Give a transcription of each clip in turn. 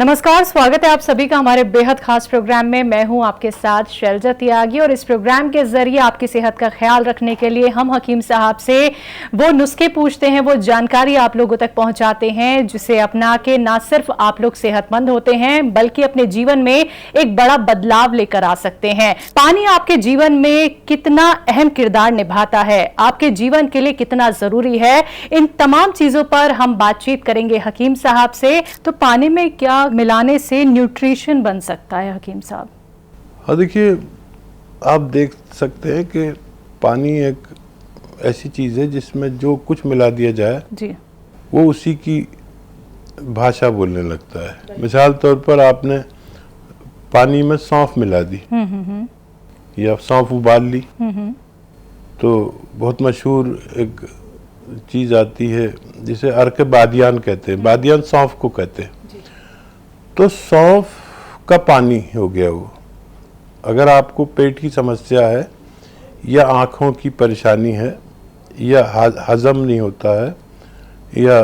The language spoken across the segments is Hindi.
नमस्कार, स्वागत है आप सभी का हमारे बेहद खास प्रोग्राम में। मैं हूं आपके साथ शैलजा त्यागी और इस प्रोग्राम के जरिए आपकी सेहत का ख्याल रखने के लिए हम हकीम साहब से वो नुस्खे पूछते हैं, वो जानकारी आप लोगों तक पहुंचाते हैं जिसे अपना के ना सिर्फ आप लोग सेहतमंद होते हैं बल्कि अपने जीवन में एक बड़ा बदलाव लेकर आ सकते हैं। पानी आपके जीवन में कितना अहम किरदार निभाता है, आपके जीवन के लिए कितना जरूरी है, इन तमाम चीजों पर हम बातचीत करेंगे हकीम साहब से। तो पानी में क्या मिलाने से न्यूट्रिशन बन सकता है हकीम साहब? हाँ, देखिए, आप देख सकते हैं कि पानी एक ऐसी चीज़ है जिसमें जो कुछ मिला दिया जाए जी, वो उसी की भाषा बोलने लगता है। मिसाल तौर पर आपने पानी में सौंफ मिला दी या सौंफ उबाल ली तो बहुत मशहूर एक चीज़ आती है जिसे अर्क बादियान कहते हैं। बादियान सौंफ को कहते हैं। तो सौंफ का पानी हो गया वो। अगर आपको पेट की समस्या है या आँखों की परेशानी है या हजम नहीं होता है या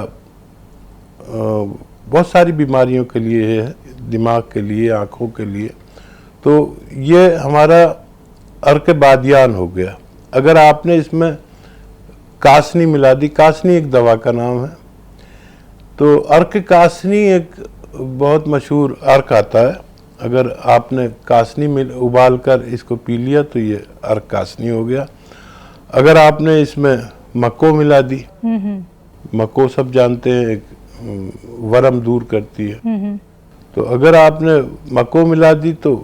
बहुत सारी बीमारियों के लिए है, दिमाग के लिए, आँखों के लिए, तो ये हमारा अर्क बादियान हो गया। अगर आपने इसमें कासनी मिला दी, कासनी एक दवा का नाम है, तो अर्क कासनी एक बहुत मशहूर अर्क आता है। अगर आपने कासनी में उबाल कर इसको पी लिया तो ये अर्क कासनी हो गया। अगर आपने इसमें मक्को मिला दी, मक्को सब जानते हैं, एक वरम दूर करती है, तो अगर आपने मक्को मिला दी तो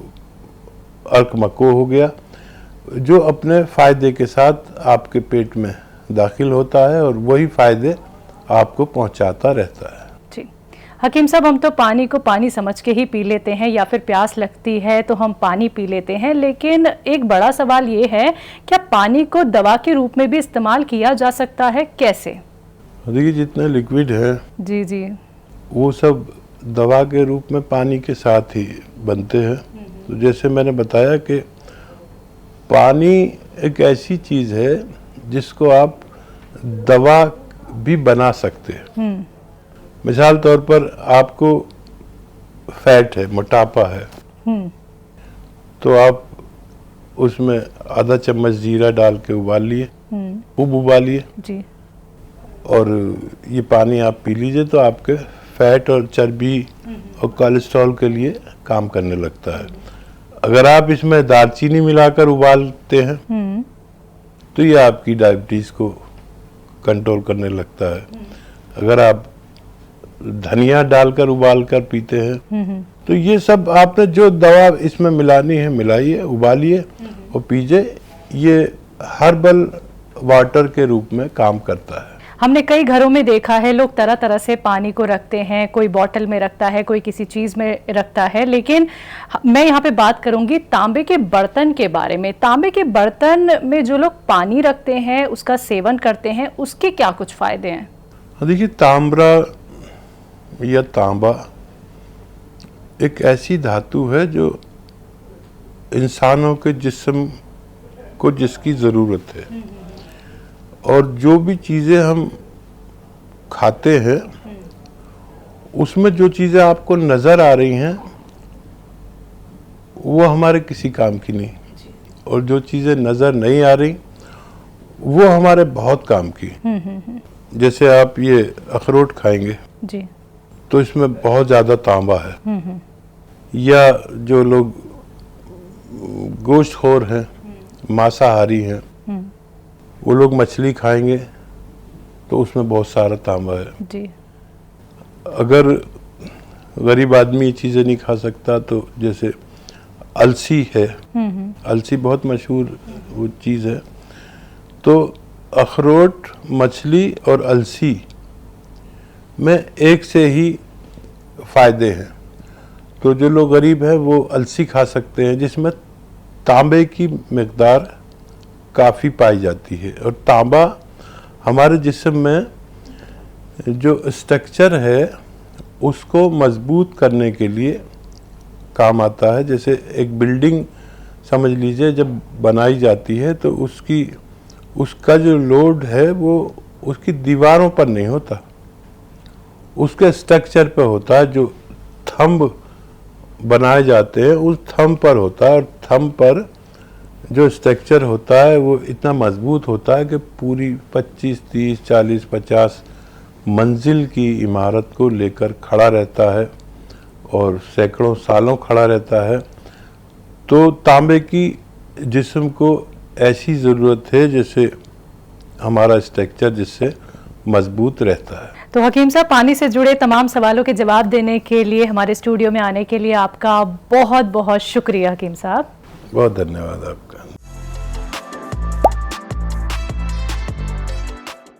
अर्क मक्को हो गया, जो अपने फायदे के साथ आपके पेट में दाखिल होता है और वही फायदे आपको पहुंचाता रहता है। हकीम साहब, हम तो पानी को पानी समझ के ही पी लेते हैं या फिर प्यास लगती है तो हम पानी पी लेते हैं, लेकिन एक बड़ा सवाल ये है, क्या पानी को दवा के रूप में भी इस्तेमाल किया जा सकता है? कैसे? देखिए, जितने लिक्विड है जी जी, वो सब दवा के रूप में पानी के साथ ही बनते हैं। तो जैसे मैंने बताया कि पानी एक ऐसी चीज़ है जिसको आप दवा भी बना सकते हैं। मिसाल तौर पर आपको फैट है, मोटापा है, तो आप उसमें आधा चम्मच जीरा डाल के उबाल लिए, खूब उबालिए जी, और ये पानी आप पी लीजिए तो आपके फैट और चर्बी और कोलेस्ट्रॉल के लिए काम करने लगता है। अगर आप इसमें दालचीनी मिलाकर उबालते हैं तो ये आपकी डायबिटीज को कंट्रोल करने लगता है। अगर आप धनिया डालकर उबाल कर पीते हैं तो ये सब आपने जो दवा इसमें मिलानी है मिलाइए, उबालिए और पीजिए। ये हर्बल वाटर के रूप में काम करता है। हमने कई घरों में देखा है, लोग तरह तरह से पानी को रखते हैं, कोई बॉटल में रखता है, कोई किसी चीज में रखता है, लेकिन मैं यहाँ पे बात करूंगी तांबे के बर्तन के बारे में। तांबे के बर्तन में जो लोग पानी रखते हैं, उसका सेवन करते हैं, उसके क्या कुछ फायदे हैं? देखिए, तांबा या तांबा एक ऐसी धातु है जो इंसानों के जिस्म को जिसकी ज़रूरत है, और जो भी चीज़ें हम खाते हैं उसमें जो चीज़ें आपको नज़र आ रही हैं वो हमारे किसी काम की नहीं, और जो चीज़ें नज़र नहीं आ रही वो हमारे बहुत काम की। जैसे आप ये अखरोट खाएंगे जी, तो इसमें बहुत ज़्यादा तांबा है। या जो लोग गोश्तखोर हैं, मांसाहारी हैं, वो लोग मछली खाएंगे तो उसमें बहुत सारा तांबा है जी। अगर गरीब आदमी ये चीज़ें नहीं खा सकता तो जैसे अलसी है, अलसी बहुत मशहूर वो चीज़ है, तो अखरोट, मछली और अलसी में एक से ही फायदे हैं। तो जो लोग गरीब हैं वो अलसी खा सकते हैं जिसमें तांबे की मिकदार काफ़ी पाई जाती है। और तांबा हमारे जिस्म में जो स्ट्रक्चर है उसको मजबूत करने के लिए काम आता है। जैसे एक बिल्डिंग समझ लीजिए, जब बनाई जाती है तो उसका जो लोड है वो उसकी दीवारों पर नहीं होता, उसके स्ट्रक्चर पे होता है जो थंब बनाए जाते हैं उस थंब पर होता है, और थंब पर जो स्ट्रक्चर होता है वो इतना मजबूत होता है कि पूरी 25, 30, 40, 50 मंजिल की इमारत को लेकर खड़ा रहता है और सैकड़ों सालों खड़ा रहता है। तो तांबे की जिस्म को ऐसी ज़रूरत है जैसे हमारा स्ट्रक्चर जिससे मजबूत रहता है। तो हकीम साहब, पानी से जुड़े तमाम सवालों के जवाब देने के लिए, हमारे स्टूडियो में आने के लिए आपका बहुत बहुत शुक्रिया हकीम साहब। बहुत धन्यवाद आपका।